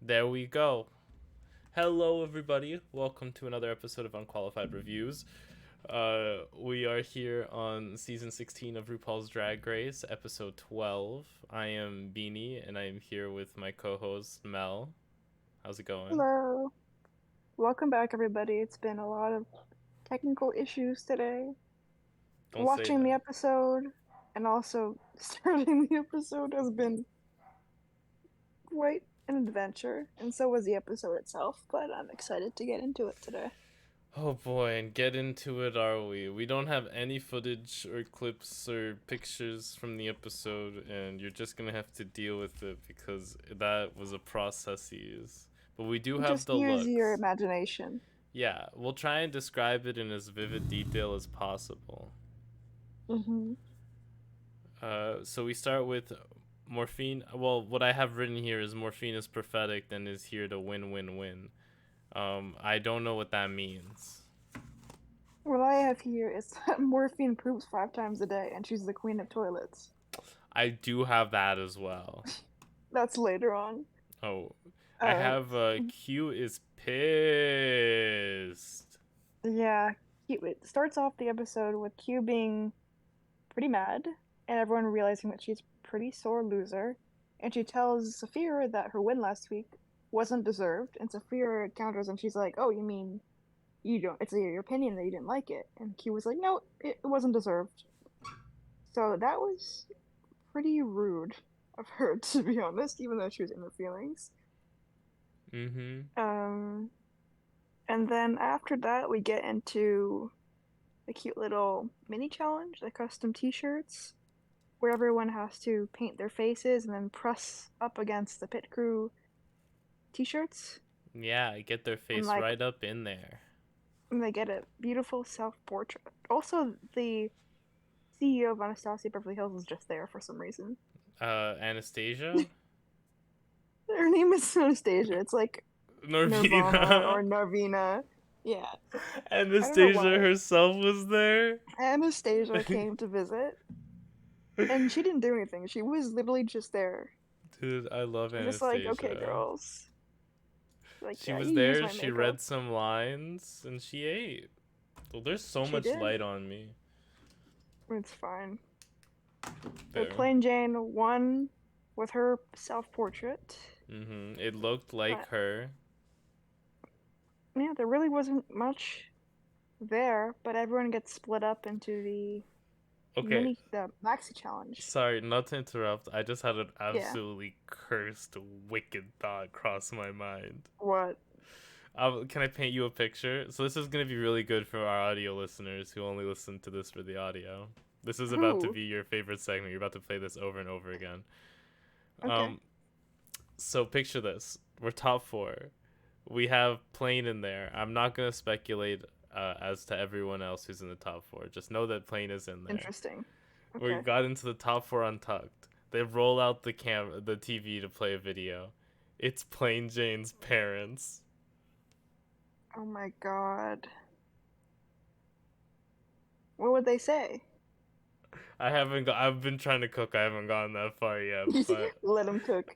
There we go. Hello, everybody. Welcome to another episode of Unqualified Reviews. We are here on season 16 of RuPaul's Drag Race, episode 12. I am Beanie, and I am here with my co-host Mel. How's it going? Hello. Welcome back, everybody. It's been a lot of technical issues today. Don't say Watching the that. episode and also starting the episode has been quite an adventure, and so was the episode itself, but I'm excited to get into it today. Oh boy, and get into it, are we? We don't have any footage or clips or pictures from the episode, and you're just gonna have to deal with it because that was a processes. But we do have Just the use your looks. imagination. Yeah, we'll try and describe it in as vivid detail as possible. Mm-hmm. So we start with Morphine. Well, what I have written here is Morphine is prophetic and is here to win, win, win. I don't know what that means. What I have here is that morphine poops 5 times a day, and she's the queen of toilets. I do have that as well. That's later on. Oh, I Uh, have Q is pissed. yeah, it starts off the episode with Q being pretty mad, and everyone realizing that she's a pretty sore loser. And she tells Saphira that her win last week wasn't deserved. And Saphira counters and she's like, "Oh, you mean you don't? It's your opinion that you didn't like it." And Q was like, "No, it wasn't deserved." So that was pretty rude of her, to be honest, even though she was in her feelings. Mm-hmm. Um, and then after that, we get into the cute little mini challenge, the custom T-shirts where everyone has to paint their faces and then press up against the pit crew t-shirts Yeah, get their and face right up in there. they get a beautiful self-portrait. Also, the CEO of Anastasia Beverly Hills is just there for some reason. Anastasia? Her name is Anastasia. It's like Nirvana Norvina? or Narvina. Yeah, I don't know Anastasia why. herself was there? Anastasia came to visit and she didn't do anything. She was literally just there. Dude, I love Just like, okay, Anastasia. girls. Like, She yeah, was you use there, my she makeup. read some lines, and she ate. Well, there's so She much did. light on me. It's fine. So There. Plain Jane won with her self portrait. It looked like But her. yeah, there really wasn't much there, but everyone gets split up into Okay, the maxi challenge. sorry, not to interrupt. I just had an Yeah. absolutely cursed, wicked thought cross my mind. What? Can I paint you a picture? So this is gonna be really good for our audio listeners who only listen to this for the audio. This is about to Who? be your favorite segment. You're about to play this over and over again. Okay. Um, so picture this: we're top four. We have Plane in there. I'm not gonna speculate as to everyone else who's in the top four. Just know that Plane is in there. Interesting. We Okay. got into the top four untucked. They roll out the TV to play a video. It's Plain Jane's parents. Oh my god. What would they say? I've been trying to cook. I haven't gotten that far yet, but. Let him cook.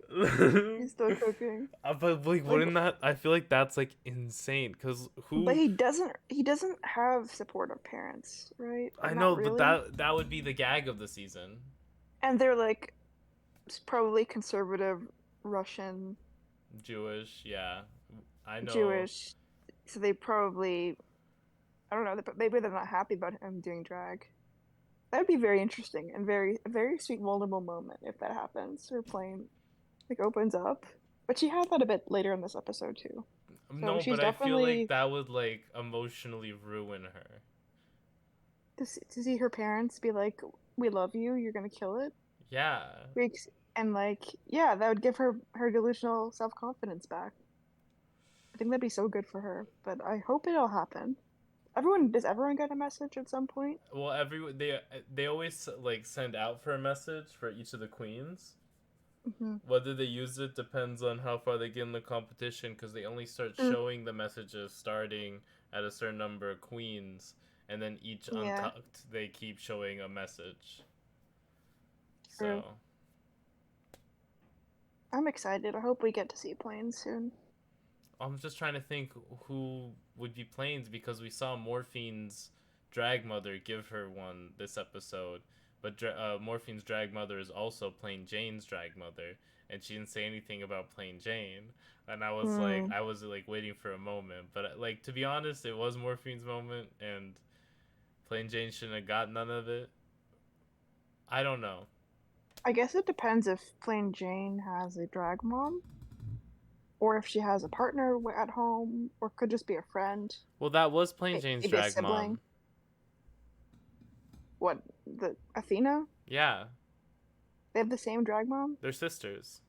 He's still cooking. But like, Like, wouldn't that? I feel like that's like insane. Cause but who? he doesn't have supportive parents, right? Or I not know, but really. that would be the gag of the season. And they're like probably conservative Russian, Jewish, yeah. I know. Jewish, so they probably I don't know, but maybe they're not happy about him doing drag. That would be very interesting and very a very sweet vulnerable moment if that happens. Her plane like opens up, but she had that a bit later in this episode too. So No, she's but I feel like definitely that would like emotionally ruin her. to see her parents be like, "We love you. You're gonna kill it." Yeah. Weeks and like yeah, that would give her delusional self confidence back. I think that'd be so good for her. But I hope it'll happen. Everyone does everyone get a message at some point? Well, they always like send out for a message for each of the queens. Hmm. Whether they use it depends on how far they get in the competition because they only start Mm, showing the messages starting at a certain number of queens, and then each yeah, untucked they keep showing a message. true. So I'm excited. I hope we get to see planes soon. I'm just trying to think who would be Plains because we saw Morphine's drag mother give her one this episode, but Morphine's drag mother is also Plain Jane's drag mother, and she didn't say anything about Plain Jane. And Hmm. I was like waiting for a moment, but like to be honest, it was Morphine's moment, and Plain Jane shouldn't have got none of it. I don't know. I guess it depends if Plain Jane has a drag mom, or if she has a partner at home, or could just be a friend, Well, that was Plain Jane's maybe a drag sibling. mom. What, the Athena? Yeah, They have the same drag mom? they're sisters.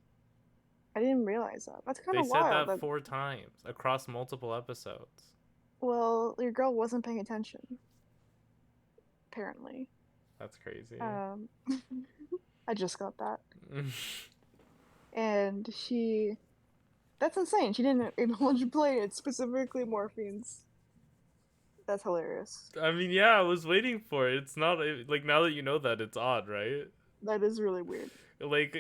I didn't realize that. That's kind They of said wild. that That, 4 times across multiple episodes. well, your girl wasn't paying attention, apparently. That's crazy. Um, I just got that. And that's insane. She didn't acknowledge play it, specifically Morphine's. That's hilarious. I mean, yeah, I was waiting for it. It's not like now that you know that, it's odd, right? That is really weird. Like,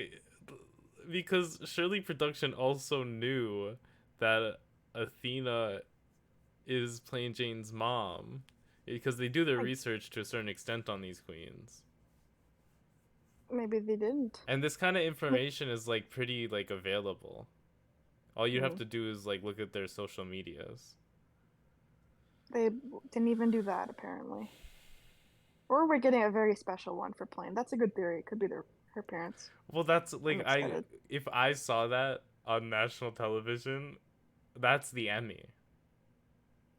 because Shirley Production also knew that Athena is Plain Jane's mom because they do their I, research to a certain extent on these queens. maybe they didn't. And this kind of information is like pretty like available. All you have Mm. to do is like look at their social medias. They didn't even do that, apparently. Or we're getting a very special one for Plane. That's a good theory. It could be her parents. Well, that's I'm like I excited. if I saw that on national television, that's the Emmy.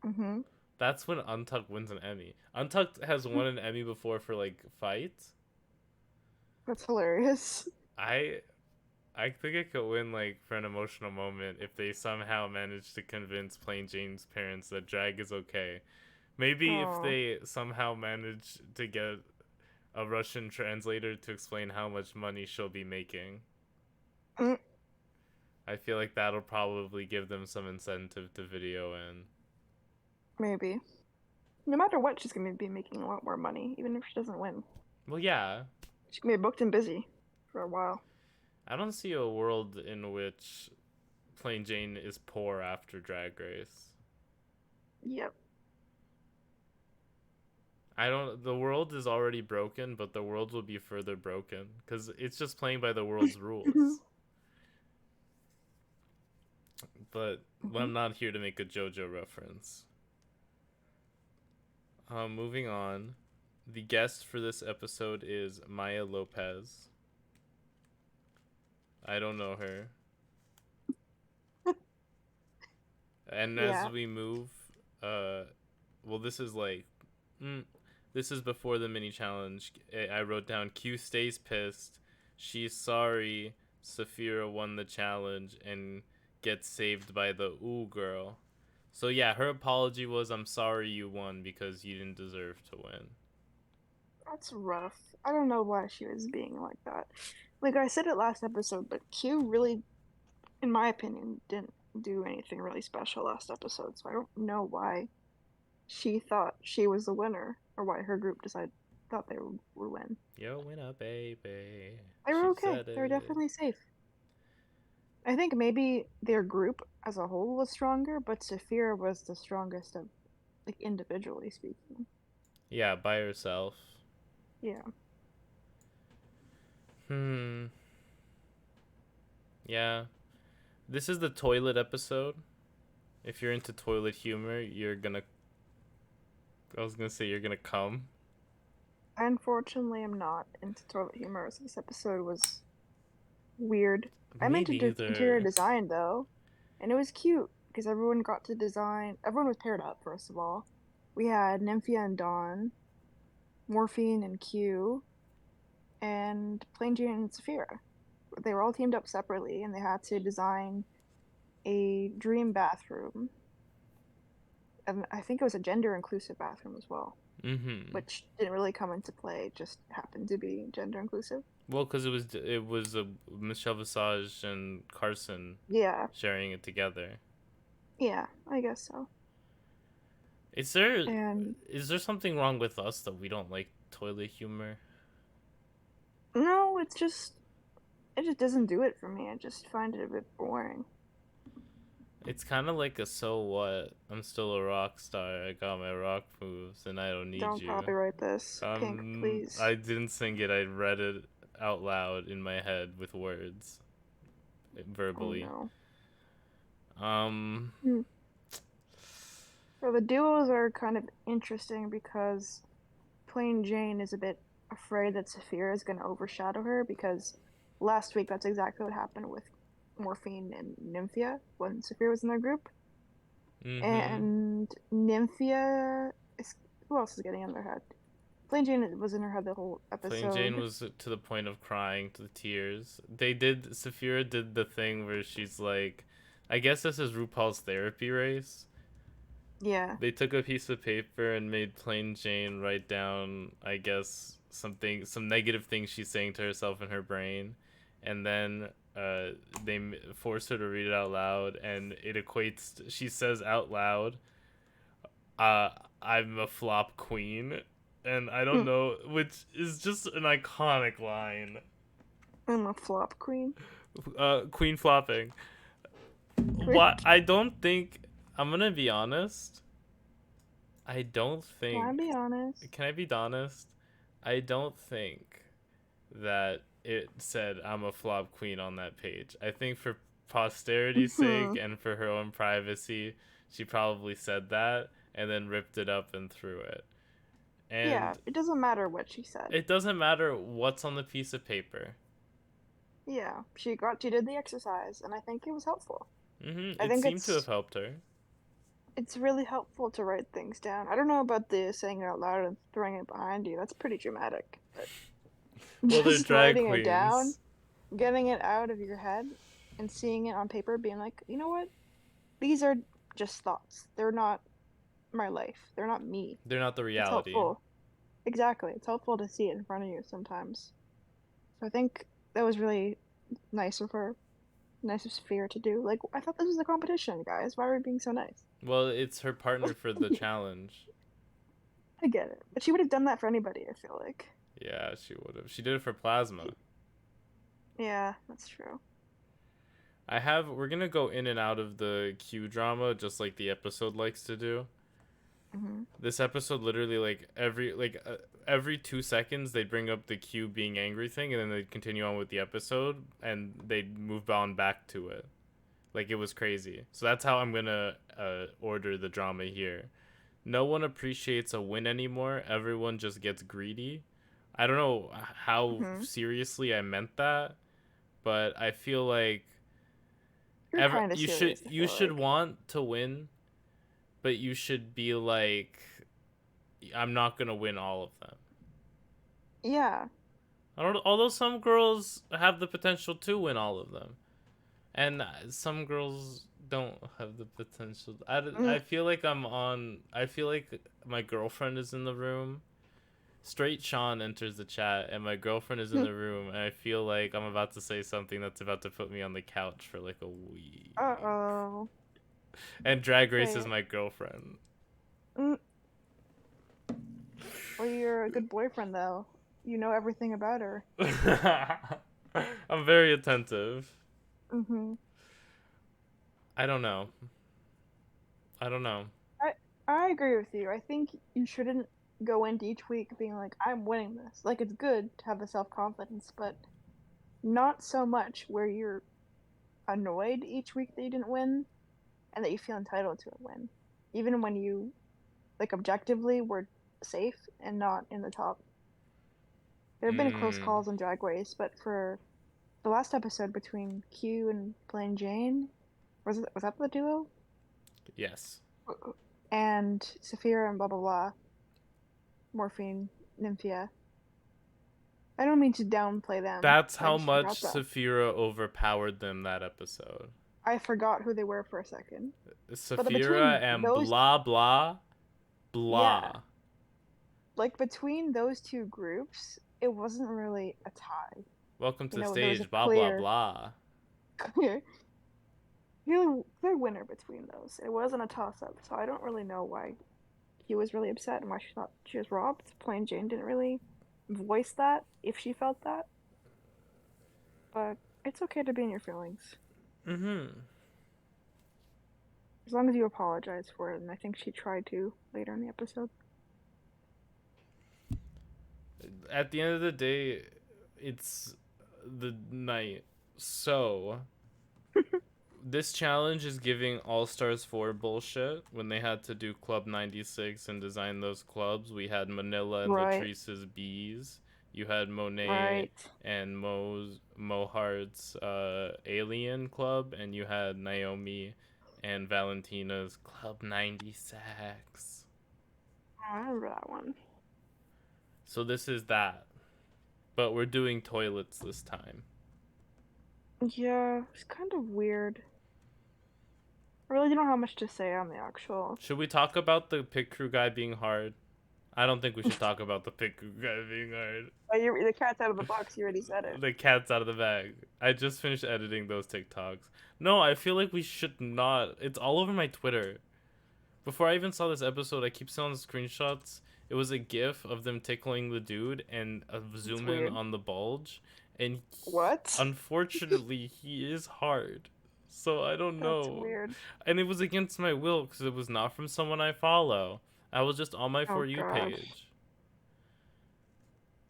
Mm-hmm. That's when Untucked wins an Emmy. Untucked has won an Emmy before for like fight. That's hilarious. I I think it could win like for an emotional moment if they somehow manage to convince Plain Jane's parents that drag is okay. Maybe if Oh. they somehow manage to get a Russian translator to explain how much money she'll be making. Mm, I feel like that'll probably give them some incentive to video in. maybe. No matter what, she's gonna be making a lot more money, even if she doesn't win. Well, yeah, She's gonna be booked and busy for a while. I don't see a world in which Plain Jane is poor after Drag Race. Yep. I don't. The world is already broken, but the world will be further broken because it's just playing by the world's rules. But Mm-hmm. I'm not here to make a JoJo reference. Moving on. The guest for this episode is Mhi'ya. I don't know her. And as Yeah. we move, well, this is like, this is before the mini challenge. I wrote down Q stays pissed. She's sorry. Saphira won the challenge and gets saved by the ooh girl. So yeah, her apology was, "I'm sorry you won because you didn't deserve to win." That's rough. I don't know why she was being like that. Like I said it last episode, but Q really, in my opinion, didn't do anything really special last episode, so I don't know why she thought she was the winner, or why her group decided thought they would win. Yo, winner, baby. They were She okay. said They were it. definitely safe. I think maybe their group as a whole was stronger, but Saphira was the strongest of, like, individually speaking. Yeah, by herself. Yeah. Hmm. Yeah. This is the toilet episode. If you're into toilet humor, you're gonna. I was gonna say you're gonna come. I unfortunately am not into toilet humor, so this episode was weird. I'm Me into interior neither. design though, and it was cute because everyone got to design. Everyone was paired up. First of all, we had Nymphia and Dawn, Morphine and Q, and Plain Jane and Saphira. They were all teamed up separately, and they had to design a dream bathroom, and I think it was a gender inclusive bathroom as well, Mm-hmm. which didn't really come into play. It just happened to be gender inclusive. Well, because it was Michelle Visage and Carson Yeah, sharing it together. yeah, I guess so. Is there And is there something wrong with us that we don't like toilet humor? no, it's just it just doesn't do it for me. I just find it a bit boring. It's kind of like a so what? I'm still a rock star. I got my rock moves, and I don't need Don't you. copyright this. Pink, please. I didn't sing it. I read it out loud in my head with words, Oh verbally. no. Um. So the duos are kind of interesting because Plain Jane is a bit afraid that Saphira is going to overshadow her because last week that's exactly what happened with Morphine and Nymphia when Saphira was in their group. Mm-hmm. And Nymphia is, who else is getting in their head? Plain Jane was in her head the whole Plain Jane episode. was to the point of crying to the tears. Saphira did the thing where she's like, I guess this is RuPaul's therapy race. Yeah. They took a piece of paper and made Plain Jane write down, I guess, some negative things she's saying to herself in her brain, and then they forced her to read it out loud, and it equates. She says out loud, "I'm a flop queen," and I don't know, which is just an iconic line. I'm a flop queen. Queen flopping. What I don't think. I'm gonna be honest. I don't Can I think. be honest? Can I be honest? I don't think that it said I'm a flop queen on that page. I think for posterity's sake and for her own privacy, she probably said that and then ripped it up and threw it. Yeah, And it doesn't matter what she said. it doesn't matter what's on the piece of paper. Yeah, she did the exercise, and I think it was helpful. I It think seemed to have helped her. it's really helpful to write things down. I don't know about the saying it out loud and throwing it behind you. That's pretty dramatic. But Well, they're just drag writing it down, queens. getting it out of your head, and seeing it on paper, being like, you know what? These are just thoughts. They're not my life. They're not me. They're not the It's reality. helpful. Exactly. It's helpful to see it in front of you sometimes. So I think that was really nice of her. Nice of Sphere to do. Like, I thought this was a competition, guys. Why are we being so nice? Well, it's her partner for the challenge. I get it. But she would have done that for anybody, I feel like. Yeah, she would have. She did it for Plasma. Yeah, that's true. We're gonna go in and out of the Q drama just like the episode likes to do. Hmm. This episode literally every 2 seconds they bring up the Q being angry thing and then they continue on with the episode and they move on back to it. Like it was crazy. So that's how I'm gonna order the drama here. No one appreciates a win anymore. Everyone just gets greedy. I don't know how Hmm. seriously I meant that, but I feel like You're kind of you serious, I feel should like. want to win, but you should be like, I'm not gonna win all of them. Yeah. Although some girls have the potential to win all of them, and some girls don't have the potential. Mm. I feel like I feel like my girlfriend is in the room. Straight Sean enters the chat, and my girlfriend is in the room, and I feel like I'm about to say something that's about to put me on the couch for like a week. Uh-oh. And Drag Race Say is it. my girlfriend. Mm. Well, you're a good boyfriend, though. You know everything about her. I'm very attentive. Hmm. I don't know. I don't know. I I agree with you. I think you shouldn't go into each week being like, I'm winning this. Like, it's good to have the self-confidence, but not so much where you're annoyed each week that you didn't win and that you feel entitled to a win. Even when you, like, objectively were safe and not in the top. There have been close Mm, calls on Drag Race, but for the last episode between Q and Plain Jane, was that the duo? yes. And Saphira and blah blah blah, Morphine, Nymphia. I don't mean to downplay them. That's I how just much forgot that. Saphira overpowered them that episode. I forgot who they were for a second. But Saphira between and those, blah blah yeah, blah. like between those two groups, it wasn't really a tie. Welcome to You the know, there was a stage, blah blah clear, blah. clear, clear winner between those. It wasn't a toss-up, so I don't really know why he was really upset and why she thought she was robbed. Plain Jane didn't really voice that if she felt that, but It's okay to be in your feelings. Mm-hmm. As long as you apologize for it, and I think she tried to later in the episode. At the end of the day, it's the night. So, this challenge is giving All Stars 4 bullshit. When they had to do Club 96 and design those clubs, we had Manila and Right. Latrice's bees. You had Monet Right. and Mohart's alien club, and you had Naomi and Valentina's Club 96. I remember that one. So this is that. But we're doing toilets this time. Yeah, it's kind of weird. I really don't have much to say on the actual. Should we talk about the pit crew guy being hard? I don't think we should talk about the pit crew guy being hard. The cat's out of the box. You already said it. The cat's out of the bag. I just finished editing those TikToks. No, I feel like we should not. It's all over my Twitter. Before I even saw this episode, I keep seeing the screenshots. It was a gif of them tickling the dude and a zoom in on the bulge. And what? Unfortunately, he is hard. So I don't know. That's weird. And it was against my will because it was not from someone I follow. I was just on my For You page.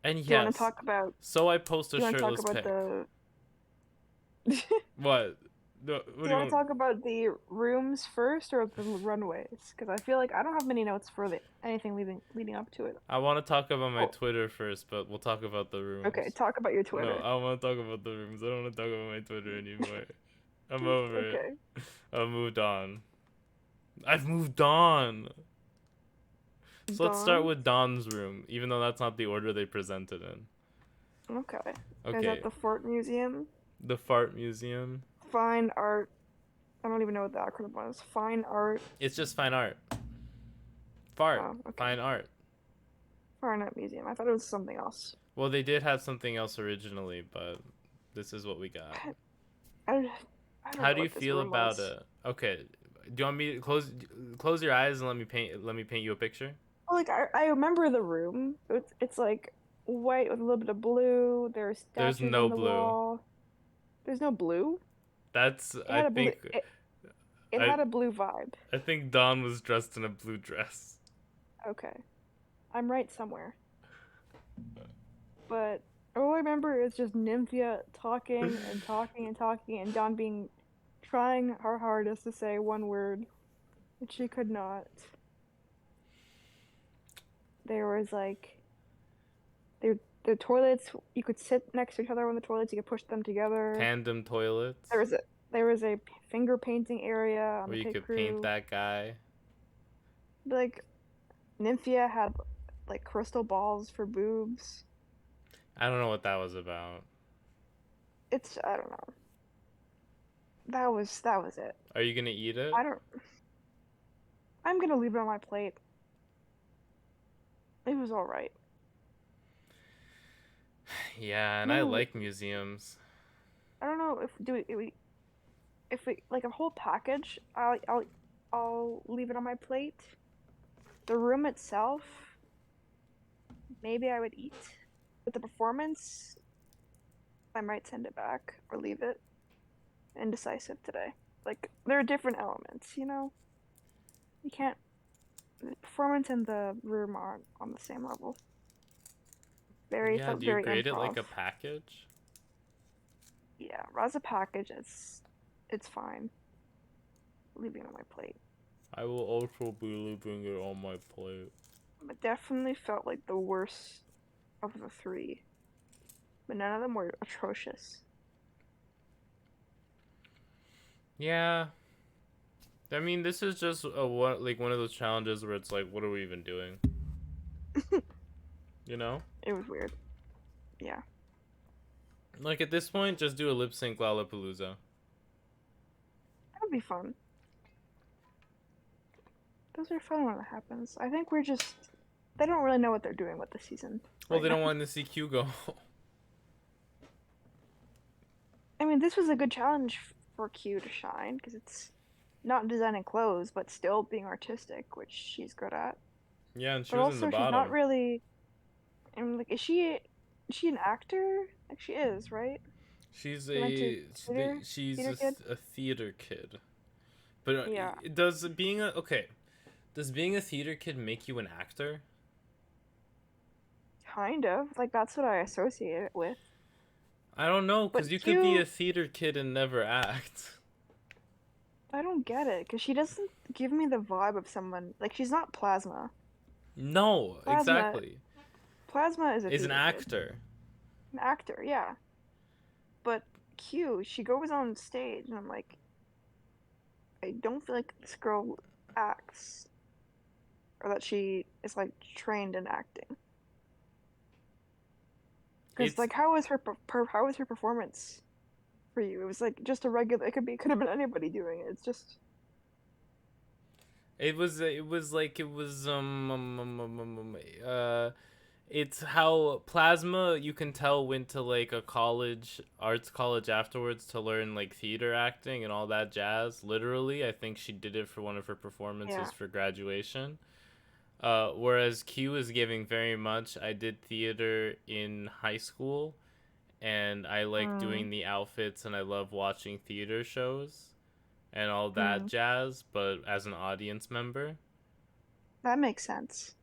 And yes. Do you want to talk about? So I post a shirtless pic. What? Do you want to talk about the rooms first or the runways? Because I feel like I don't have many notes for anything leading up to it. I want to talk about my Twitter first, but we'll talk about the rooms. Okay, talk about your Twitter. No, I want to talk about the rooms. I don't want to talk about my Twitter anymore. I'm over it. I've moved on. I've moved on. So let's start with Dawn's room, even though that's not the order they presented in. Okay. Is that the Fart Museum? The Fart Museum. Fine art. I don't even know what the acronym was. Fine art. It's just fine art. Fart. Oh, okay. Fine art. Fine art museum. I thought it was something else. Well, they did have something else originally, but this is what we got. I don't How do you feel about it? Okay. Do you want me to close your eyes and let me paint you a picture? Like I remember the room. It's like white with a little bit of blue. There's statues on the wall. There's no blue. I think it had a blue vibe. I think Dawn was dressed in a blue dress. Okay, I'm right somewhere. But all I remember is just Nymphia talking and talking and talking, and Dawn trying her hardest to say one word, and she could not. There was like, the toilets, you could sit next to each other on the toilets, you could push them together. Tandem toilets. There was a finger painting area on where the you could paint that guy. Like, Nymphia had like crystal balls for boobs. I don't know what that was about. I don't know. That was it. Are you gonna eat it? I'm gonna leave it on my plate. It was alright. Yeah, and I like museums. I don't know if we like a whole package. I'll leave it on my plate. The room itself, maybe I would eat. But the performance, I might send it back or leave it. Indecisive today. Like, there are different elements, you know? You can't... The performance and the room aren't on the same level. Do you grade it like a package? Yeah, as a package, it's fine. Leaving it on my plate. I will also be leaving it on my plate. It definitely felt like the worst of the three. But none of them were atrocious. Yeah. I mean, this is just one of those challenges where it's like, what are we even doing? You know? It was weird. Yeah. Like, at this point, just do a lip sync Lollapalooza. That would be fun. Those are fun when it happens. I think they don't really know what they're doing with the season. Well, they don't want to see Q go. I mean, this was a good challenge for Q to shine, because it's not designing clothes, but still being artistic, which she's good at. Yeah, and she was in the bottom. She's not really... I mean, like, is she an actor? Like, she is, right? She's She went to a theater. she's Theater kid. a theater kid. But Yeah, does being a theater kid make you an actor? kind of. Like that's what I associate it with. I don't know, But cuz you could be a Q, theater kid and never act. I don't get it because she doesn't give me the vibe of someone like she's not Plasma. No, Plasma, exactly. Plasma is a Is an theater kid, actor. an actor, yeah. But Q, she goes on stage and I'm like, I don't feel like this girl acts or that she is like trained in acting. Because It's like, how was how was her performance for you? It was like just a regular. It could have been anybody doing it. It's just it was it's how Plasma, you can tell, went to like a arts college afterwards to learn like theater acting and all that jazz. Literally, I think she did it for one of her yeah. performances for graduation. Whereas Q is giving very much. I did theater in high school, and I like Mm, doing the outfits, and I love watching theater shows and all that mm. jazz. But as an audience member, That makes sense.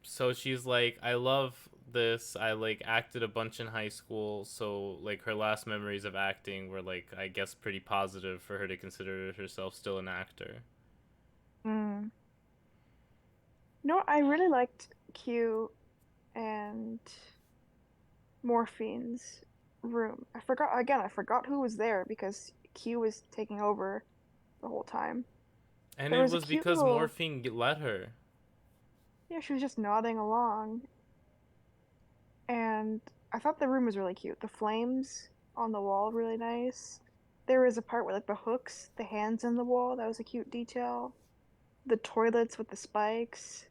so she's like, I love this. I like acted a bunch in high school, so like her last memories of acting were like, I guess, pretty positive for her to consider herself still an actor. Mm. No, I really liked Q and Morphine's room. I forgot again. I forgot who was there because Q was taking over the whole time. And There it was a was cute because little. Morphine let her. Yeah, she was just nodding along, and I thought the room was really cute. The flames on the wall, really nice. There was a part where like the hooks, the hands in the wall, that was a cute detail. The toilets with the spikes,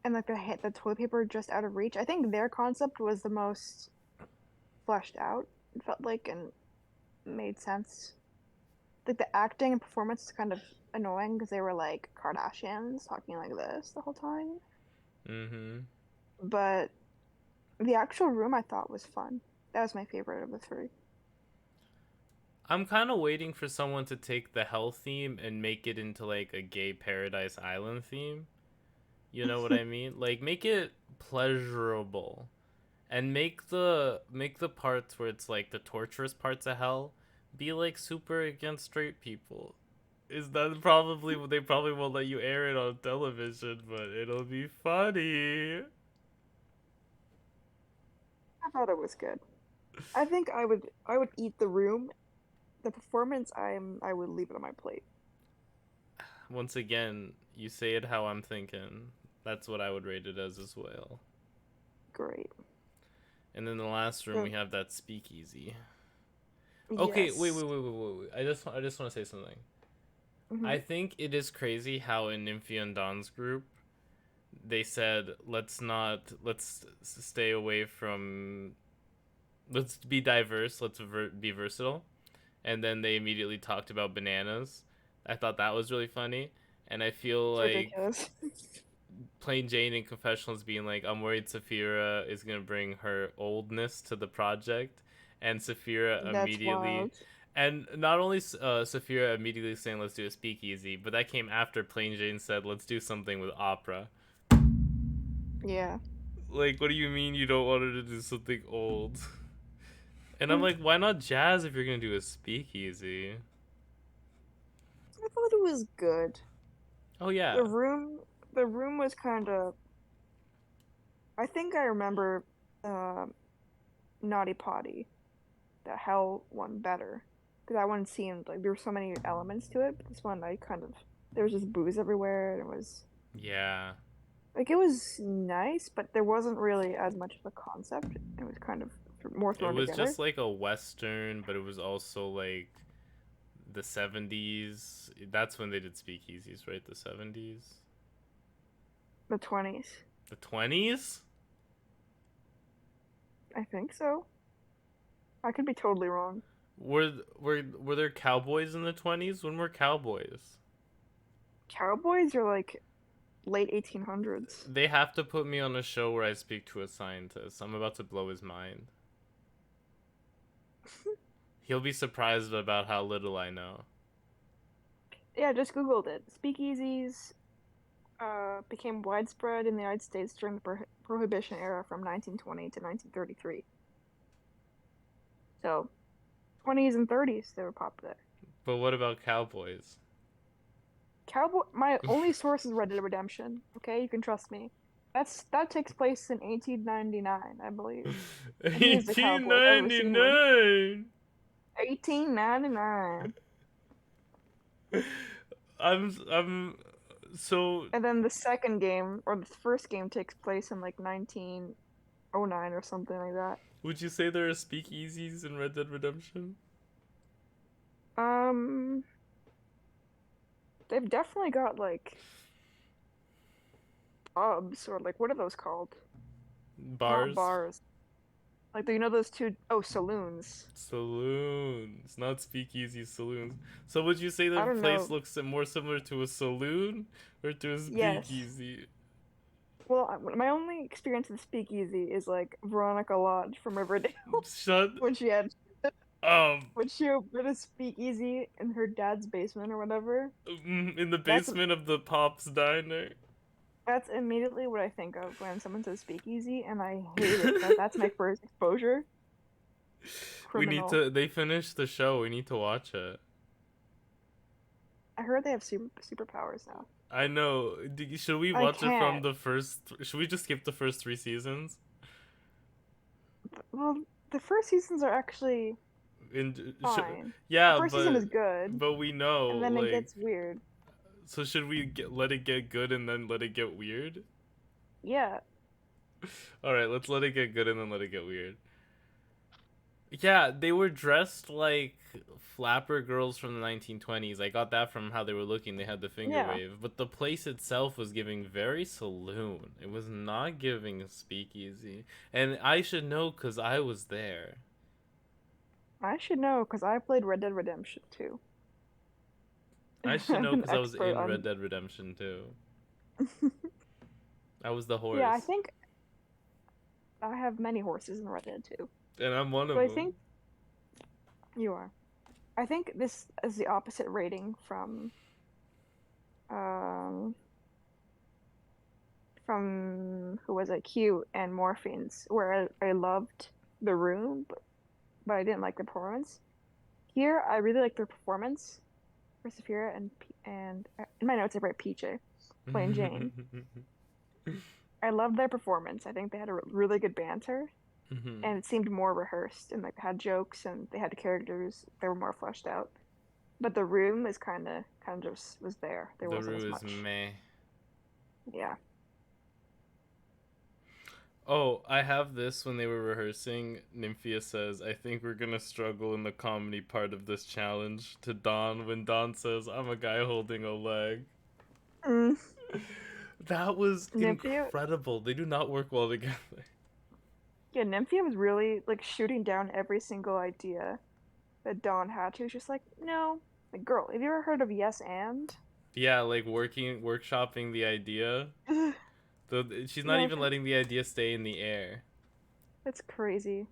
and like the toilet paper just out of reach. I think their concept was the most fleshed out. It felt like and made sense. Like the acting and performance is kind of annoying because they were like Kardashians talking like this the whole time. Mm-hmm. But the actual room I thought was fun. That was my favorite of the three. I'm kind of waiting for someone to take the hell theme and make it into like a gay paradise island theme. You know what I mean? Like make it pleasurable, and make the parts where it's like the torturous parts of hell be like super against straight people. Is that probably they probably won't let you air it on television, but it'll be funny. I thought it was good. I think I would eat the room. The performance I would leave it on my plate. Once again, you say it how I'm thinking. That's what I would rate it as well. Great. And then the last room The we have that speakeasy. Okay, yes. wait. I just want to say something. Hmm. I think it is crazy how in Nymphia and Dawn's group they said let's stay away from, let's be diverse, be versatile, and then they immediately talked about bananas. I thought that was really funny, and I feel It's like ridiculous. plain Jane in confessionals being like, I'm worried Saphira is gonna bring her oldness to the project, and Saphira That's immediately, wild. and not only Saphira immediately saying let's do a speakeasy, but that came after plain Jane said let's do something with opera. Yeah. Like, what do you mean you don't want her to do something old? And I'm I like, why not jazz if you're gonna do a speakeasy? thought it was good. Oh yeah, The room the room was kind of. I think I remember uh, Naughty Potty, the Hell one better, because that one seemed like there were so many elements to it. But this one I kind of there was just booze everywhere, and it was yeah. like it was nice, but there wasn't really as much of a concept. It was kind of more It thrown was together. just like a western, but it was also like the 70s. That's when they did speakeasies, right? The 70s? The 20s, The 20s? I think so. I could be totally wrong. Were there cowboys in the 20s? When were cowboys? Cowboys are like late 1800s. They have to put me on a show where I speak to a scientist. I'm about to blow his mind. He'll be surprised about how little I know. Yeah, just Googled it. Speakeasies became widespread in the United States during the Prohibition era from 1920 to 1933. So, 20s and 30s, they were popular. But what about cowboys? Cowboy. My only source is Red Dead Redemption. Okay, you can trust me. That takes place in 1899, I believe. And he is the cowboy if I've ever seen one. 1899. 1899. I'm so. And then the second game, or the first game, takes place in like 1909 or something like that. Would you say there are speakeasies in Red Dead Redemption? Um, they've definitely got like pubs or like what are those called? Not Bars? bars. Like you know those two oh saloons. Saloons, not speakeasy saloons. So would you say I the don't place know. looks more similar to a saloon or to a Yes. speakeasy? Well, my only experience with Speakeasy is like Veronica Lodge from Riverdale Shut when she had up. when she opened a Speakeasy in her dad's basement or whatever. In the That's basement of the Pop's Diner. that's immediately what I think of when someone says Speakeasy, and I hate it. That's my first exposure. We need Criminal. to. They finished the show. We need to watch it. I heard they have superpowers now. I know. Should we I watch it from can't. the first? Should we just skip the first 3 seasons? Well, the first seasons are actually In fine. The yeah, first season is good, but we know and then it like. gets weird. So should we let it get good and then let it get weird? Yeah. All right, let's let it get good and then let it get weird. Yeah, they were dressed like flapper girls from the 1920s. I got that from how they were looking. They had the finger Yeah. wave, but the place itself was giving very saloon. It was not giving speakeasy, and I should know because I was there. I should know because I played Red Dead Redemption 2. I should know I'm an because I was expert in Red on. Dead Redemption too. I was the Yeah, I horse, think I have many horses in Red Dead 2. and I'm one of So I them. think you are. I think this is the opposite rating um from who was it, Q and Morphines, where I loved the room, but I didn't like the performance. Here, I really like the performance for Saphira and in my notes I write PJ playing Jane. I loved their performance. I think they had a really good banter, and it seemed more rehearsed. And like they had jokes and they had characters. They were more fleshed out. But the room is kind of just was there. There The wasn't as Rue is much. meh. Yeah. Oh, I have this when they were rehearsing. Nymphia says, I think we're gonna struggle in the comedy part of this challenge to Dawn when Dawn says, I'm a guy holding a leg. Mm. That was Nymphia. incredible. They do not work well together. Yeah, Nymphia was really like shooting down every single idea that Dawn had. She was just like, no, like girl, have you ever heard of yes and? Yeah, like workshopping the idea. She's not No, even letting the idea stay in the air. it's crazy.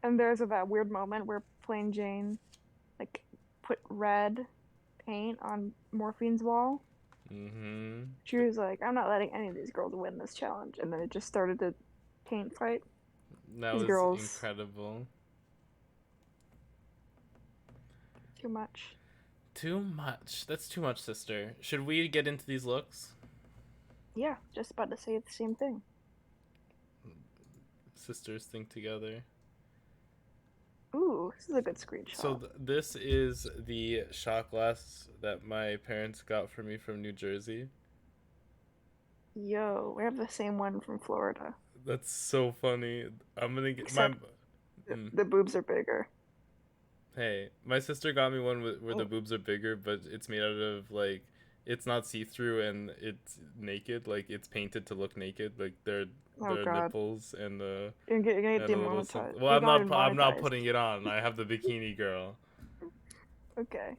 And there's that weird moment where Plain Jane like put red paint on Morphine's wall. Mm-hmm. She was like, I'm not letting any of these girls win this challenge. And then it just started a paint fight. That These was girls. incredible. Too much. Too much. That's too much, sister. Should we get into these looks? Yeah, just about to say the same thing. Sisters think together. Ooh, this is a good screenshot. So this is the shot glass that my parents got for me from New Jersey. Yo, we have the same one from Florida. That's so funny. I'm gonna get Except the boobs are bigger. Hey, my sister got me one where the Oh. boobs are bigger, but it's made out of like it's not see-through and it's naked. Like it's painted to look naked. Like their Oh god. nipples and the You're gonna get and a little demonetized. well, I'm not Demonetized. putting it on. I have the bikini girl. Okay.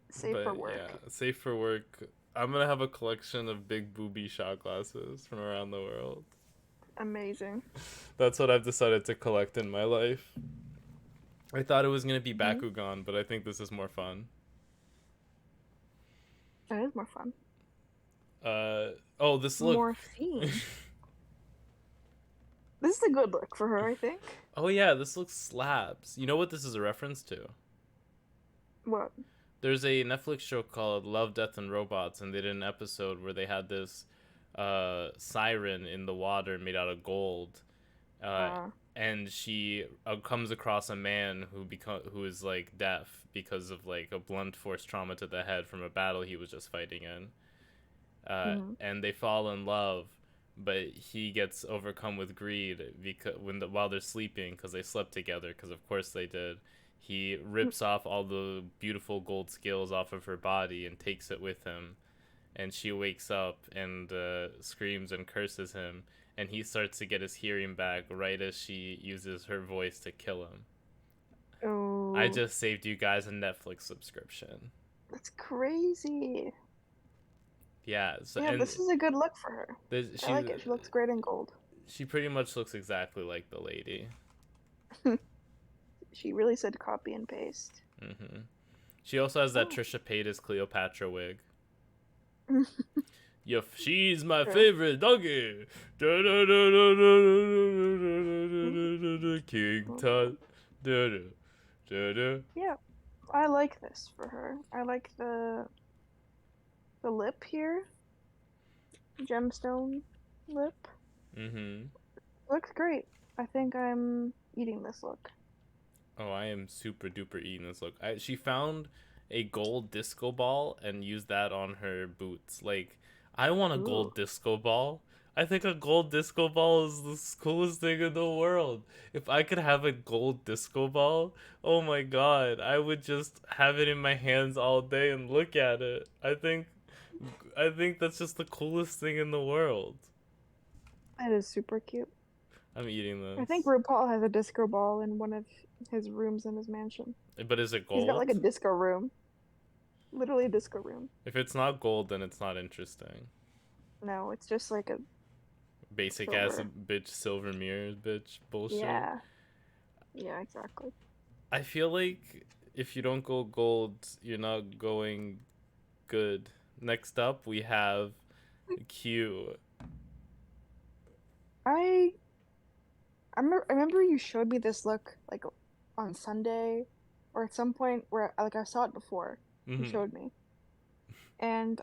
Safe But for work. yeah, safe for work. I'm gonna have a collection of big booby shot glasses from around the world. Amazing. That's what I've decided to collect in my life. I thought it was gonna be Mm-hmm. Bakugan, but I think this is more fun. That is more fun. Oh, this look. Morphine. This is a good look for her, I think. Oh yeah, this looks slabs. You know what this is a reference to? What? There's a Netflix show called Love, Death, and Robots, and they did an episode where they had this siren in the water made out of gold, uh, Uh, and she comes across a man who is like deaf because of like a blunt force trauma to the head from a battle he was just fighting in, mm-hmm. and they fall in love, but he gets overcome with greed because while they're sleeping, because they slept together, because of course they did. He rips off all the beautiful gold scales off of her body and takes it with him, and she wakes up and screams and curses him, and he starts to get his hearing back right as she uses her voice to kill him. I Oh, just saved you guys a Netflix subscription. that's crazy. Yeah, so Yeah, and this is a good look for her. I she like it. She looks great in gold. she pretty much looks exactly like the lady. She really said copy and paste. hmm She also has that Oh. Trisha Paytas Cleopatra wig. Yeah, she's my True. favorite doggy. King Tut. Yeah, I like this for her. I like the lip here, gemstone lip. Mm-hmm. Looks great. I think I'm eating this look. Oh, I am super duper eating this look. She found a gold disco ball and used that on her boots. Like, I want a Ooh. gold disco ball. I think a gold disco ball is the coolest thing in the world. If I could have a gold disco ball, oh my god, I would just have it in my hands all day and look at it. I think that's just the coolest thing in the world. That is super cute. I'm eating I think this. RuPaul has a disco ball in one of his rooms in his mansion. But is it He's got like a gold? disco room. Literally a disco room. If it's not gold, then it's not interesting. No, it's just like a Basic ass silver. bitch silver mirrors bitch bullshit. Yeah. Yeah, exactly. I feel like if you don't go gold, you're not going good. Next up, we have Q. I I remember you showed me this look like on Sunday or at some point where like I saw it before. You Mm-hmm. showed me. And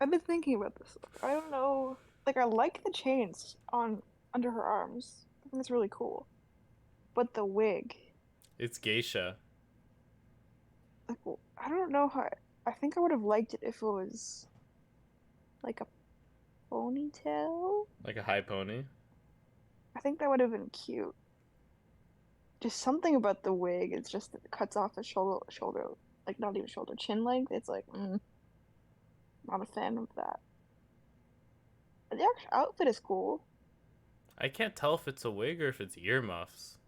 I've been thinking about this look. I don't know. Like I like the chains on under her arms. I think it's really cool. But the wig, It's geisha, like I don't know how I think I would have liked it if it was like a ponytail. like a high pony. I think that would have been cute. Just something about the wig. It's just it cuts off the shoulder, like not even shoulder, chin length. It's like, not a fan of that. But the actual outfit is cool. I can't tell if it's a wig or if it's earmuffs.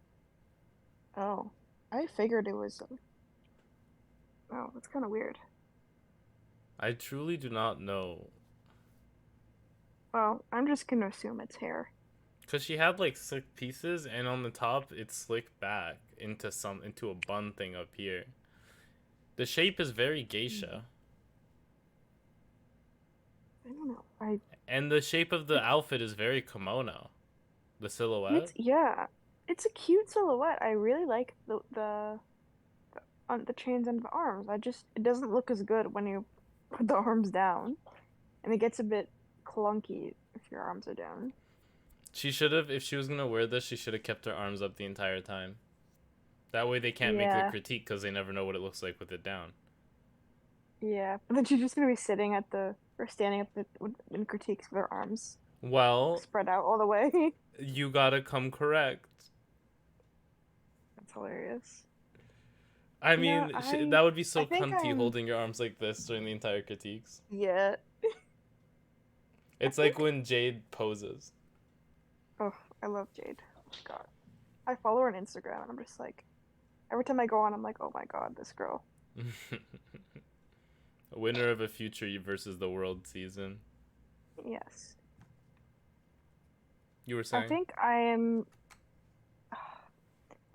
Oh, I figured it was. Oh, that's kind of weird. I truly do not know. Well, I'm just gonna assume it's hair. Cause she had like slick pieces, and on the top it's slicked back into a bun thing up here. The shape is very geisha. I don't know. I And the shape of the outfit is very kimono. The silhouette. it's yeah, it's a cute silhouette. I really like the on the chains and the arms. I just it doesn't look as good when you put the arms down, and it gets a bit clunky if your arms are down. She should have, if she was gonna wear this, she should have kept her arms up the entire time. That way they can't make the Yeah, critique because they never know what it looks like with it down. yeah. But then she's just gonna be sitting at the or standing at the in critiques with her arms Well, spread out all the way. you gotta come correct. That's hilarious. I Yeah, mean, that would be I so think cunty I'm holding your arms like this during the entire critiques. yeah. I It's like think when Jade poses. oh, I love Jade. Oh my god. I follow her on Instagram and I'm just like every time I go on I'm like, "Oh my god, this girl." Winner of a future versus the world season. Yes. You were I saying? think I am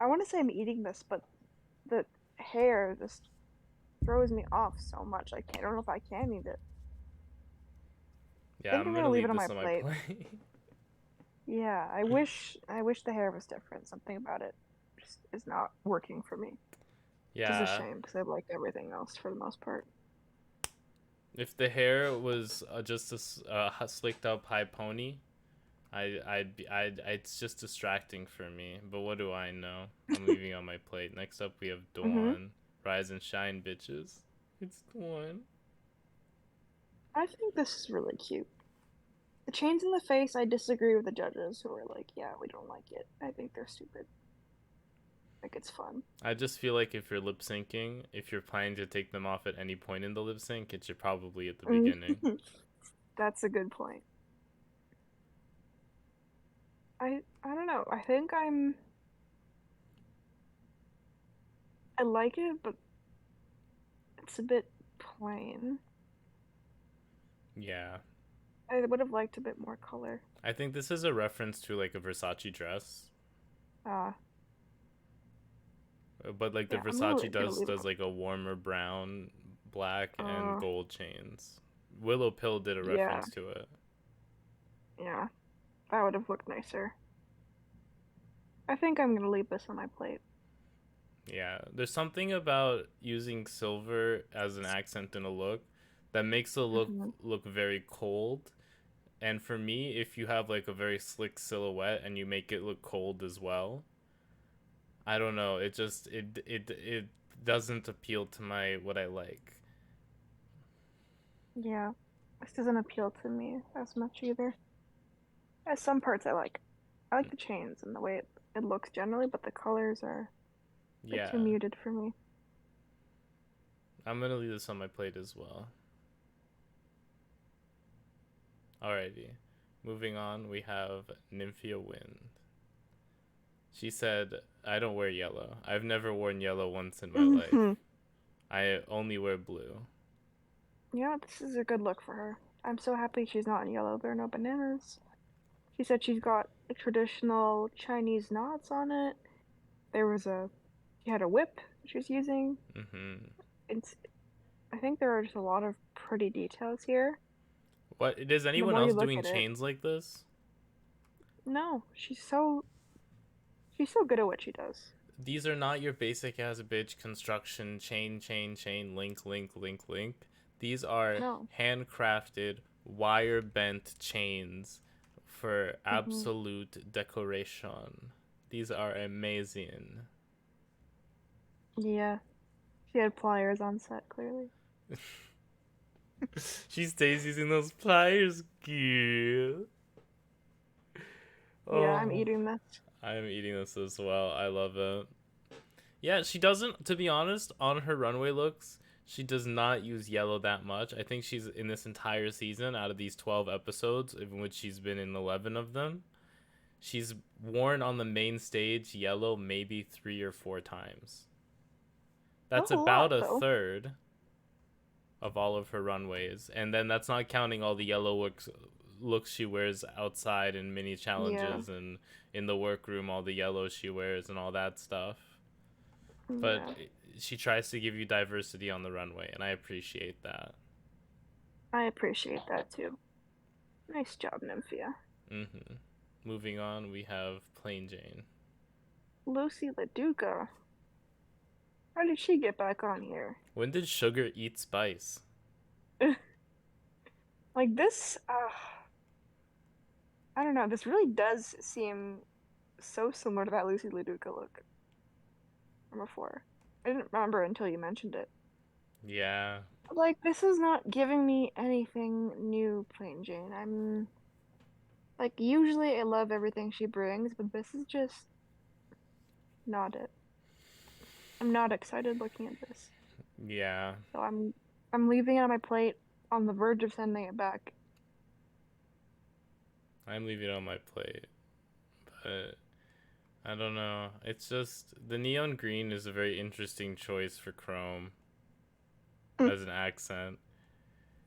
I want to say I'm eating this, but hair just throws me off so much. I don't know if I can eat it. I Yeah, think I'm I'm gonna gonna leave it leave on my this on my plate. plate. Yeah, I wish the hair was different. Something about it just is not working for me. Which is a Yeah, shame because I like everything else for the most part. if the hair was just a slicked up high pony, it's just distracting for me. But what do I know? I'm leaving it on my plate. Next up, we have Mm-hmm. Dawn. Rise and shine, bitches. It's Dawn. I think this is really cute. The chains in the face, I disagree with the judges who are like, yeah, we don't like it. I think they're stupid. Like, it's fun. I just feel like if you're lip syncing, if you're planning to take them off at any point in the lip sync, it should probably at the beginning. That's a good point. I don't know. I think I like it, but it's a bit plain. Yeah. I would have liked a bit more color. I think this is a reference to like a Versace dress. Ah, But like the yeah, Versace gonna leave it. does like a warmer brown, black, and Uh, gold chains. Willow Pill did a yeah, reference to it. yeah, that would have looked nicer. I think I'm gonna leave this on my plate. Yeah, there's something about using silver as an accent in a look that makes the Hmm. look very cold. And for me, if you have like a very slick silhouette and you make it look cold as well, I don't know. It just it doesn't appeal to my what I like. Yeah, this doesn't appeal to me as much either. As some parts I like. I like the chains and the way it looks generally, but the colors are a bit too Yeah, muted for me. I'm gonna leave this on my plate as well. Alrighty, moving on. We have Nymphia Wind. She said, "I don't wear yellow. I've never worn yellow once in my life. I only wear blue." Yeah, this is a good look for her. I'm so happy she's not in yellow. There are no bananas. She said she's got like, traditional Chinese knots on it. She had a whip she was using. Mm-hmm. It's, I think there are just a lot of pretty details here. What is The anyone more you else look doing at it, chains like this? no, she's so good at what she does. These are not your basic ass bitch construction chain, link. These are No. handcrafted, wire bent chains for Hmm. absolute decoration. These are amazing. Yeah, she had pliers on set clearly. She stays using those pliers, girl. Yeah, I'm Oh, eating this. I'm eating this as well. I love it. Yeah, she doesn't, to be honest, on her runway looks, she does not use yellow that much. I think she's in this entire season, out of these 12 episodes, in which she's been in 11 of them, she's worn on the main stage yellow maybe 3 or 4 times. That's Not a about lot a though. third of all of her runways. And then that's not counting all the yellow looks she wears outside in mini Yeah, challenges and in the workroom, all the yellow she wears and all that stuff. But yeah. she tries to give you diversity on the runway, and I appreciate that. I appreciate that too. Nice job, Nymphia. Mm-hmm. Moving on, we have Plain Jane. Lucy LaDuca. How did she get back on here? When did Sugar eat spice? Like this, I don't know. This really does seem so similar to that Lucy LaDuca look from before. I didn't remember until you mentioned it. Yeah. Like, this is not giving me anything new, Plain Jane. I'm like, usually I love everything she brings, but this is just not it. I'm not excited looking at this. Yeah. So I'm leaving it on my plate on the verge of sending it back. I'm leaving it on my plate. But I don't know. It's just the neon green is a very interesting choice for Chrome as an accent.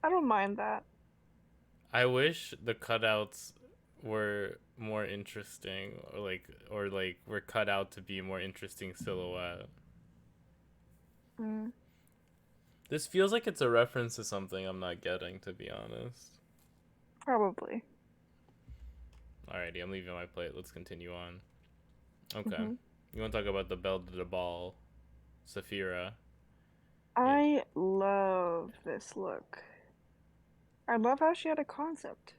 I don't mind that. I wish the cutouts were more interesting or like were cut out to be a more interesting silhouette. Mm, This feels like it's a reference to something I'm not getting, to be honest. probably. Alrighty, I'm leaving my plate. Let's continue on. Okay. Hmm. You want to talk about the Belle de Ball, Saphira? It, I love this look. I love how she had a concept.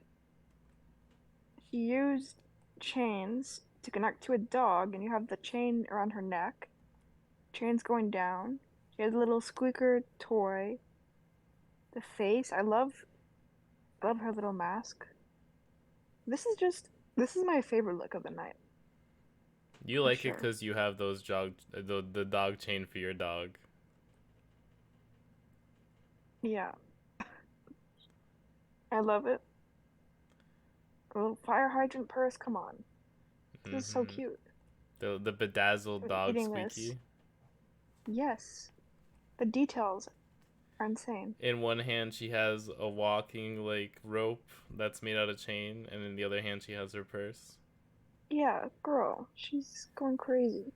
She used chains to connect to a dog, and you have the chain around her neck. Chains going down. She has a little squeaker toy. The face. I love her little mask. This is my favorite look of the night. you For like it sure. because you have those the dog chain for your dog. Yeah. I love it. A little fire hydrant purse, come on. This is so Mm-hmm. cute. The bedazzled I'm dog eating this. squeaky. Yes. The details are insane. In one hand, she has a walking like rope that's made out of chain, and in the other hand, she has her purse. Yeah, girl. She's going crazy.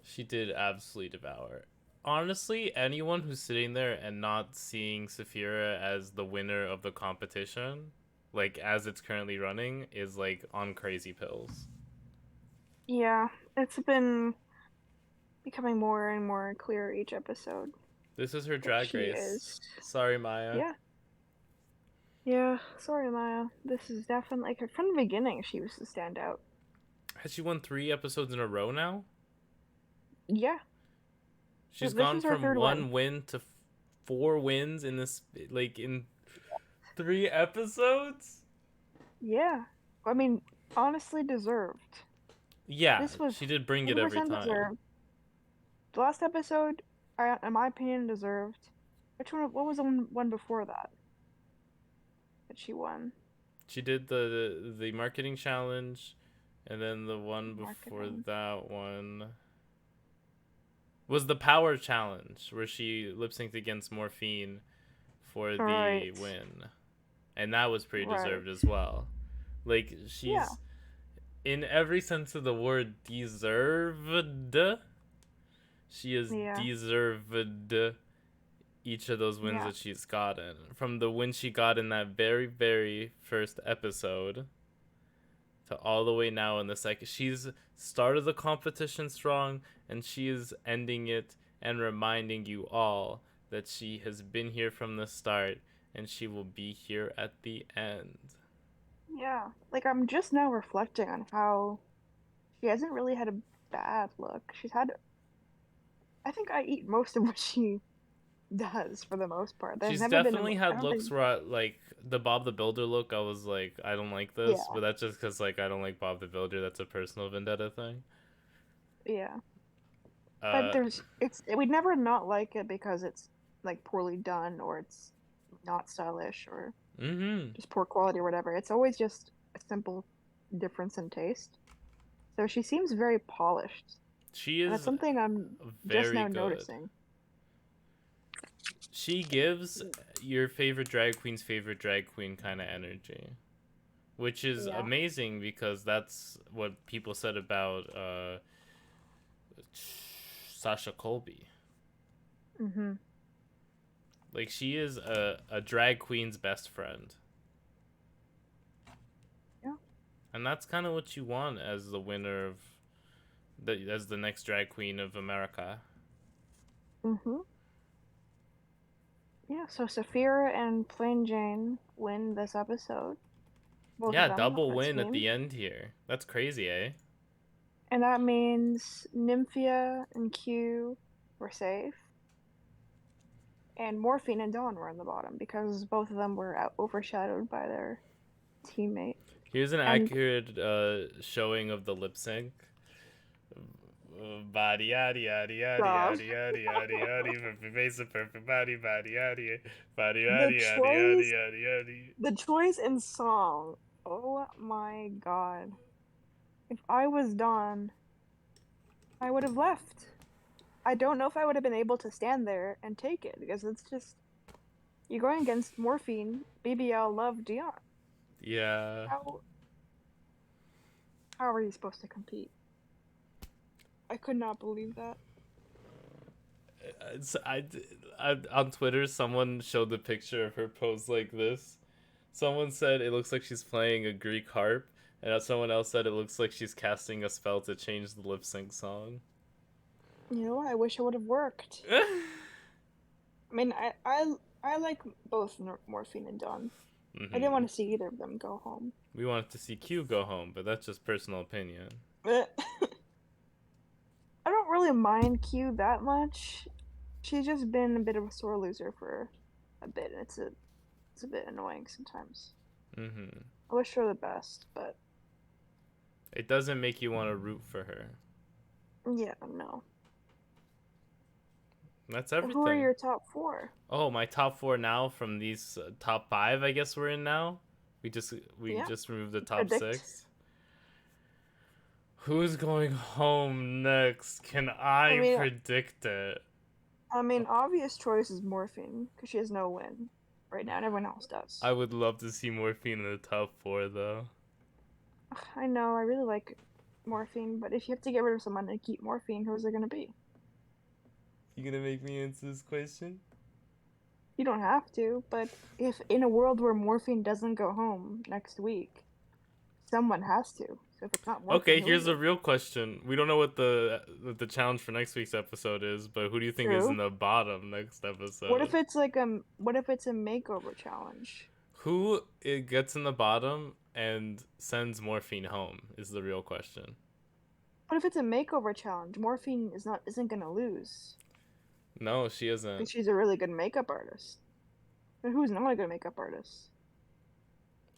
She did absolutely devour. Honestly, anyone who's sitting there and not seeing Saphira as the winner of the competition, like as it's currently running, is like on crazy pills. Yeah, it's been becoming more and more clear each episode This is her that drag she race. is. Sorry, Mhi'ya. Yeah. Yeah, sorry, Maya. This is definitely like from the beginning she was the standout. Has she won 3 episodes in a row now? Yeah, She's this gone is her from third win. 1 win to 4 wins in this, like, in 3 episodes? Yeah. I mean, honestly deserved. Yeah, This was she did bring it every 100% time. deserved. The last episode, in my opinion, deserved. Which one? What was the one before that she won? She did the marketing challenge, and then the one before Marketing. that one was the power challenge, where she lip synced against Morphine for the Right. win. And that was pretty Right. deserved as well. Like, Yeah. she's, in every sense of the word, deserved. She has Yeah. deserved each of those wins Yeah. that she's gotten. From the win she got in that very, very first episode to all the way now in the second. She's started the competition strong, and she is ending it and reminding you all that she has been here from the start and she will be here at the end. Yeah. Like I'm just now reflecting on how she hasn't really had a bad look. She's had. I think I eat most of what she does for the most part. There's She's never been. definitely I had don't looks think. where, like, the Bob the Builder look, I was like, I don't like this, Yeah. but that's just because, like, I don't like Bob the Builder. That's a personal vendetta thing. Yeah. But Uh, we'd never not like it because it's like poorly done or it's not stylish or mm-hmm. just poor quality or whatever. It's always just a simple difference in taste. So she seems very polished, She and it's is something I'm just very now good. noticing. She gives your favorite drag queen kind of energy, which is Yeah. amazing because that's what people said about Sasha Colby. Mhm. Like, she is a drag queen's best friend. Yeah. And that's kind of what you want as the winner of as the next drag queen of America. Mhm. Yeah. So Saphira and Plain Jane win this episode. Both of Yeah, them double on a win at team, the end here. That's crazy, eh? and that means Nymphia and Q were safe, and Morphine and Dawn were on the bottom because both of them were overshadowed by their teammate. Here's an And accurate showing of the lip sync. Body yaddy yaddy yaddy God, yaddy yaddy yaddy yaddy perfect face of perfect body yaddy body the yaddy yaddy yaddy choice, yaddy yaddy. the choice in song. Oh my God! If I was Dawn, I would have left. I don't know if I would have been able to stand there and take it because it's just you're going against Morphine, BBL, Love, Dion. Yeah. How how are you supposed to compete? I could not believe that. On Twitter, someone showed the picture of her posed like this. Someone said it looks like she's playing a Greek harp, and someone else said it looks like she's casting a spell to change the lip sync song. You know, I wish it would have worked. I mean, I like both Morphine and Dawn. I didn't want to see either of them go home. We wanted to see Q go home, but that's just personal opinion. I don't really mind Q that much. She's just been a bit of a sore loser for a bit, and it's a bit annoying sometimes. Mm-hmm. I wish her the best, but it doesn't make you want to root for her. Yeah, no. That's everything. Who are your top 4? Oh, my top 4 now from these top 5. I guess we're in now. We just removed the top 6. Who's going home next? Can I predict it? I mean, obvious choice is Morphine because she has no win right now, and everyone else does. I would love to see Morphine in the top 4, though. I know, I really like Morphine, but if you have to get rid of someone to keep Morphine, who's it gonna be? You gonna make me answer this question? You don't have to, but if in a world where Morphine doesn't go home next week, someone has to. So if it's not Morphine, okay, here's a real question. We don't know what the challenge for next week's episode is, but who do you think is in the bottom next episode? What if it's a makeover challenge? Who it gets in the bottom and sends Morphine home is the real question. What if it's a makeover challenge? Morphine isn't gonna lose. No, she isn't. Because she's a really good makeup artist. But who's not a good makeup artist?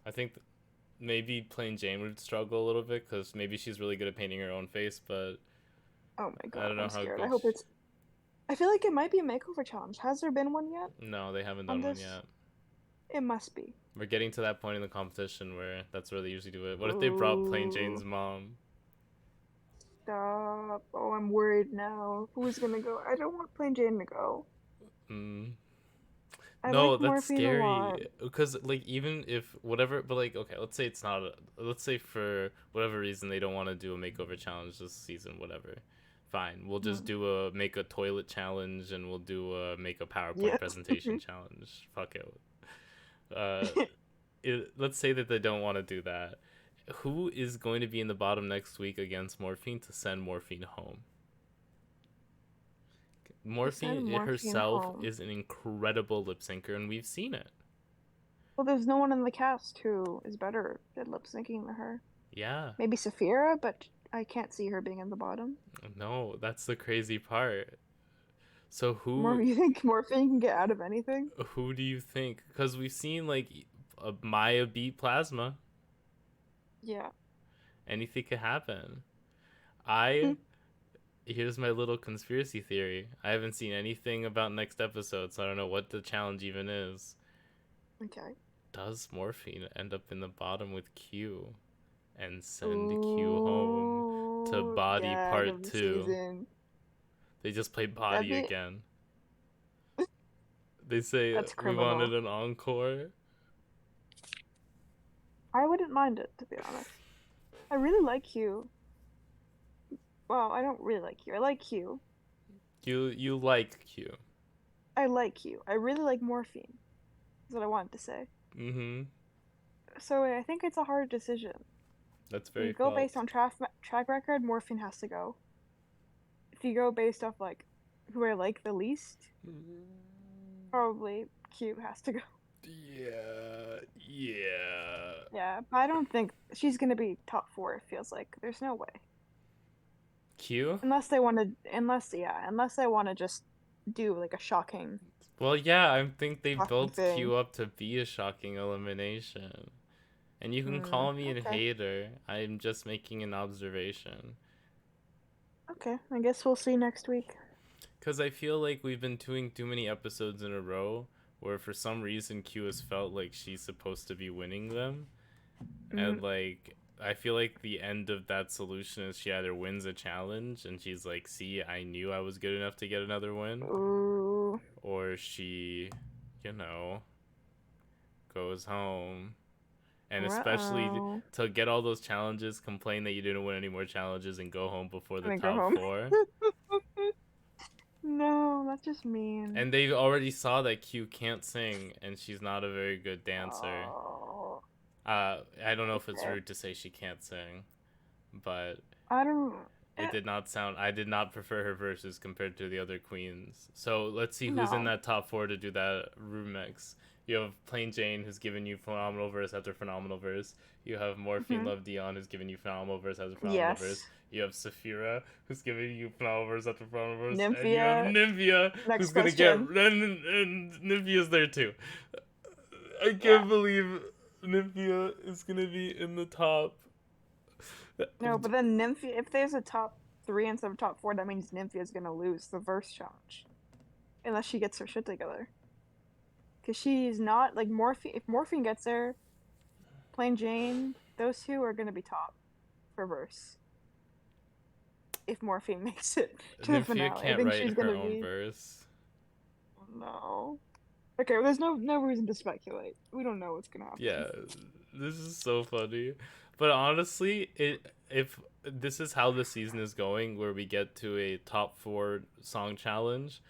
I think maybe Plain Jane would struggle a little bit because maybe she's really good at painting her own face, but oh my god, I don't know how good. I hope it's. I feel like it might be a makeover challenge. Has there been one yet? No, they haven't done one yet. It must be. We're getting to that point in the competition where that's where they usually do it. What if they brought Plain Jane's mom? Stop. Oh, I'm worried now. Who's gonna go? I don't want Plain Jane to go. No, like that's scary. Because, like, even if whatever, but, like, okay, let's say it's not, let's say for whatever reason they don't want to do a makeover challenge this season, whatever. Fine. We'll just make a toilet challenge and we'll do a make a PowerPoint presentation challenge. Fuck it. Let's say that they don't want to do that. Who is going to be in the bottom next week against Morphine to send Morphine home? Morphine herself is an incredible lip syncer, and we've seen it. Well, there's no one in the cast who is better at lip syncing than her. Yeah. Maybe Saphira, but I can't see her being in the bottom. No, that's the crazy part. So you think Morphine can get out of anything? Who do you think? Because we've seen, like, a Mhi'ya beat Plasma. Yeah. Anything could happen. Here's my little conspiracy theory. I haven't seen anything about next episode, so I don't know what the challenge even is. Okay. Does Morphine end up in the bottom with Q and send Q home to Body Part 2? Season. They just play Body again. They say we wanted an encore. I wouldn't mind it, to be honest. I really like Q. Well, I don't really like Q. I like Q. You like Q. I like Q. I really like Morphine. That's what I wanted to say. Mm-hmm. So I think it's a hard decision. That's very. If you go based on track record, Morphine has to go. If you go based off like who I like the least, probably Q has to go. Yeah, but I don't think she's gonna be top 4. It feels like there's no way. Q? Unless they want to just do like a shocking. Well, yeah, I think they built Q up to be a shocking elimination. And you can call me a hater. I'm just making an observation. Okay, I guess we'll see next week. Because I feel like we've been doing too many episodes in a row where for some reason Q has felt like she's supposed to be winning them. And, like, I feel like the end of that solution is she either wins a challenge and she's like, see, I knew I was good enough to get another win. Ooh. Or she, goes home. And especially to get all those challenges, complain that you didn't win any more challenges and go home before the top 4. No. that's just mean. And they already saw that Q can't sing, and she's not a very good dancer. Oh, I don't know if it's okay. rude to say she can't sing, but I don't. it did not sound. I did not prefer her verses compared to the other queens. So let's see who's in No. that top 4 to do that remix. You have Plain Jane, who's giving you phenomenal verse after phenomenal verse. You have Morphine Mhm. Love Dion, who's giving you phenomenal verse after phenomenal verse. Yes. You have Saphira, who's giving you phenomenal verse after phenomenal verse. And you have Nymphia. Nymphia, Next who's gonna get. question. And Nymphia's there too. I Yeah. can't believe Nymphia is gonna be in the top. No, but then Nymphia. If there's a top 3 instead of top 4, that means Nymphia's gonna lose the verse challenge, unless she gets her shit together. Cause she's not like Morphine. If Morphine gets there, Plain Jane, those two are gonna be top for verse. If Morphine makes it to the Nymphia finale, I can't think write she's her gonna own be. verse. No. Okay, well, there's no reason to speculate. We don't know what's gonna happen. Yeah, this is so funny. But honestly, if this is how the season is going, where we get to a top 4 song challenge,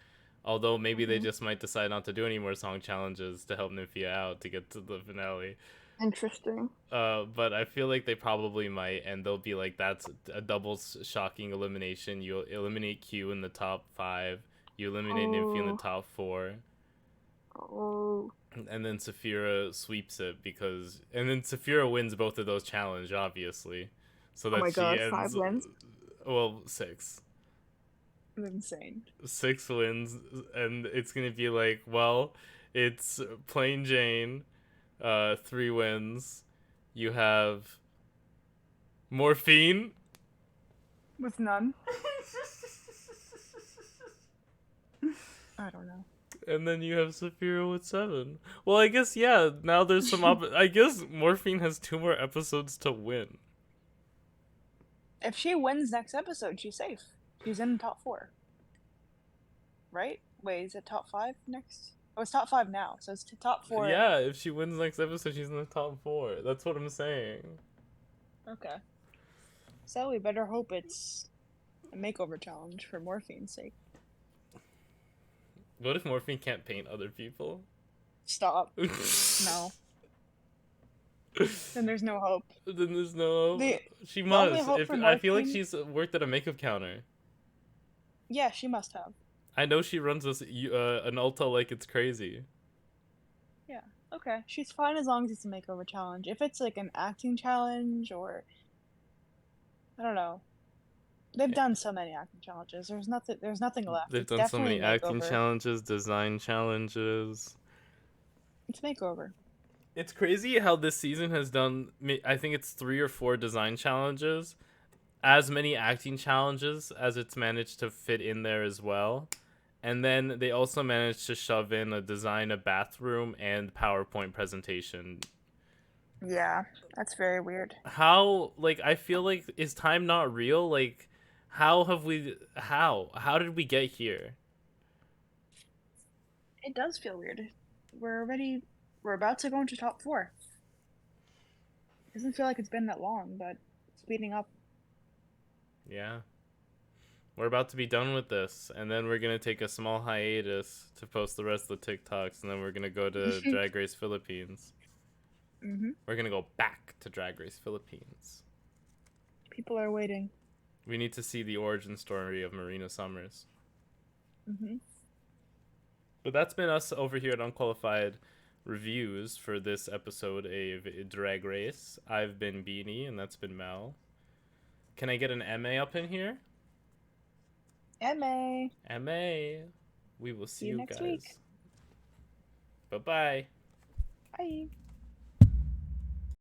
although maybe they just might decide not to do any more song challenges to help Nymphia out to get to the finale. Interesting. But I feel like they probably might, and they'll be like, that's a double shocking elimination. You'll eliminate Q in the top 5, you eliminate Nymphia in the Oh. top 4, Oh. and then Saphira sweeps it and then Saphira wins both of those challenges, obviously, so Oh that my she god, 5 ends, wins? well, 6. Insane. 6 wins, and it's gonna be like, well, it's Plain Jane, 3 wins. You have Morphine. With none? I don't know. And then you have Saphira with 7. Well, I guess, yeah, now there's some I guess Morphine has 2 more episodes to win. If she wins next episode, she's safe. She's in the top 4. Right? Wait, is it top 5 next? Oh, it's top 5 now, so it's to top 4. Yeah, if she wins next episode, she's in the top 4. That's what I'm saying. Okay. So we better hope it's a makeover challenge for Morphine's sake. What if Morphine can't paint other people? Stop. No. Then there's no hope. Then there's no. She the only must. hope If for I feel like Morphine- she's worked at a makeup counter. Yeah, she must have. I know she runs this an Ulta like it's crazy. Yeah. Okay. She's fine as long as it's a makeover challenge. If it's like an acting challenge or I don't know. They've done so many acting challenges. There's nothing left. They've It's done so many definitely acting makeover. challenges, design challenges. It's makeover. It's crazy how this season has done, I think it's 3 or 4 design challenges, as many acting challenges as it's managed to fit in there as well. And then they also managed to shove in a bathroom and PowerPoint presentation. Yeah, that's very weird. How, like, I feel like, is time not real? Like, how did we get here? It does feel weird. We're about to go into top 4. It doesn't feel like it's been that long, but it's speeding up. Yeah. We're about to be done with this, and then we're going to take a small hiatus to post the rest of the TikToks, and then we're going to go to Drag Race Philippines. Mm-hmm. We're going to go back to Drag Race Philippines. People are waiting. We need to see the origin story of Marina Summers. Mm-hmm. But that's been us over here at Unqualified Reviews for this episode of Drag Race. I've been Beanie, and that's been Mel. Can I get an MA up in here? MA. MA. We will see you next guys. week. Bye-bye. Bye.